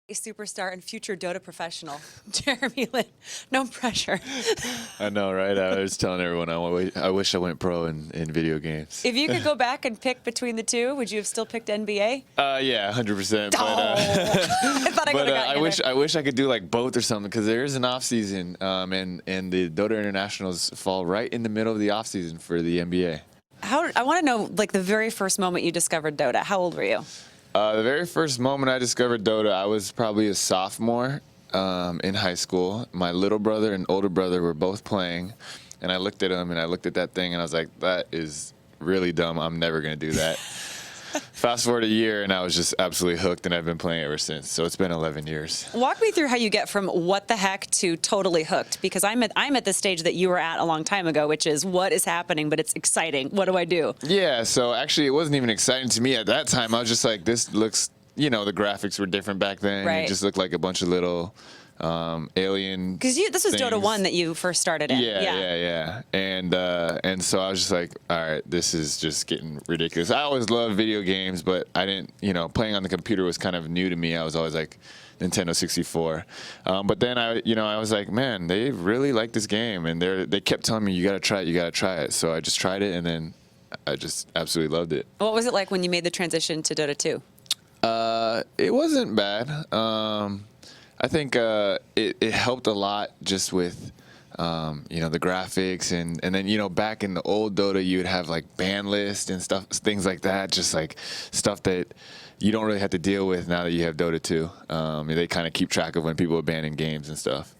A superstar and future Dota professional, Jeremy Lin. No pressure. I know, right? I was telling everyone I wish I went pro in video games. If you could go back and pick between the two, would you have still picked NBA? Yeah, 100%. Oh, I thought I could have gotten you there. I wish I could do like both or something, because there is an off season, and the Dota Internationals fall right in the middle of the off season for the NBA. I want to know, like, the very first moment you discovered Dota. How old were you? The very first moment I discovered Dota, I was probably a sophomore in high school. My little brother and older brother were both playing, and I looked at them, and I looked at that thing, and I was like, that is really dumb. I'm never going to do that. Fast forward a year, and I was just absolutely hooked, and I've been playing ever since. So it's been 11 years. Walk me through how you get from what the heck to totally hooked, because I'm at the stage that you were at a long time ago, which is what is happening, but it's exciting. What do I do? Yeah, so actually it wasn't even exciting to me at that time. I was just like, this looks, the graphics were different back then. Right. It just looked like a bunch of little alien. Because this was Dota 1 that you first started in. Yeah. And so I was just like, all right, this is just getting ridiculous. I always loved video games, but I didn't, playing on the computer was kind of new to me. I was always like Nintendo 64. But then I was like, man, they really like this game, and they kept telling me, you got to try it. So I just tried it, and then I just absolutely loved it. What was it like when you made the transition to Dota 2? It wasn't bad. I think it helped a lot just with the graphics, and then back in the old Dota you would have like ban list and stuff, things like that, just like stuff that you don't really have to deal with now that you have Dota 2. They kind of keep track of when people are banning games and stuff.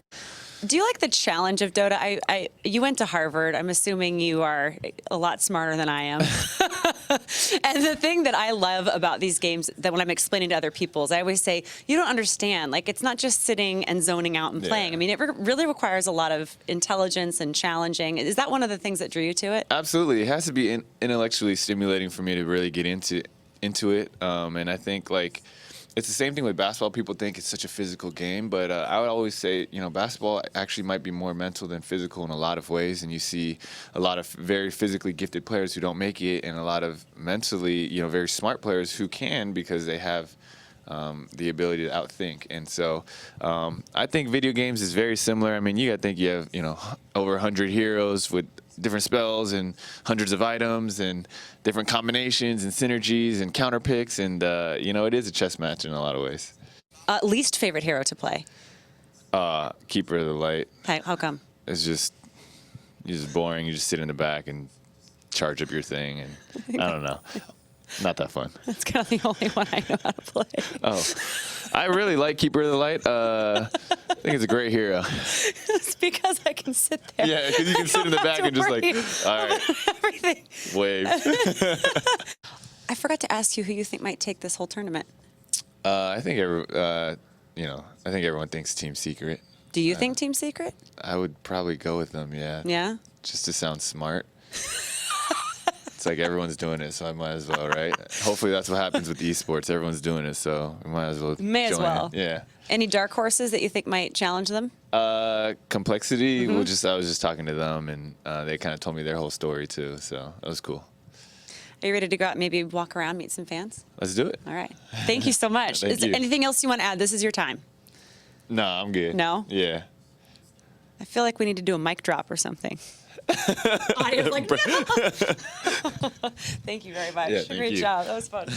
Do you like the challenge of Dota? You went to Harvard. I'm assuming you are a lot smarter than I am. And the thing that I love about these games, that when I'm explaining to other people, is I always say, you don't understand. Like, it's not just sitting and zoning out and playing. I mean, it really requires a lot of intelligence and challenging. Is that one of the things that drew you to it? Absolutely. It has to be intellectually stimulating for me to really get into it. And I think, like, it's the same thing with basketball. People think it's such a physical game, but I would always say, basketball actually might be more mental than physical in a lot of ways. And you see a lot of very physically gifted players who don't make it, and a lot of mentally, very smart players who can, because they have the ability to outthink. And so I think video games is very similar. I mean, you got to think you have, over 100 heroes with different spells and hundreds of items and different combinations and synergies and counter picks, and it is a chess match in a lot of ways. Least favorite hero to play? Keeper of the Light. How come? It's just boring. You just sit in the back and charge up your thing, and I don't know. Not that fun. That's kind of the only one I know how to play. Oh, I really like Keeper of the Light. I think it's a great hero. It's because I can sit there. Yeah, because you can sit in the back and just like, all right, everything. Wave. I forgot to ask you who you think might take this whole tournament. I think I think everyone thinks Team Secret. Do you think Team Secret? I would probably go with them. Yeah. Yeah. Just to sound smart. It's like everyone's doing it, so I might as well, right? Hopefully that's what happens with esports. Everyone's doing it, so we might as well join it. Yeah. Any dark horses that you think might challenge them? Complexity. I was just talking to them, and they kind of told me their whole story too, so that was cool. Are you ready to go out and maybe walk around, meet some fans? Let's do it. All right. Thank you so much. Is there anything else you want to add? This is your time. No, I'm good. No? Yeah. I feel like we need to do a mic drop or something. Audience like, no! Thank you very much. Yeah, Great job. That was fun.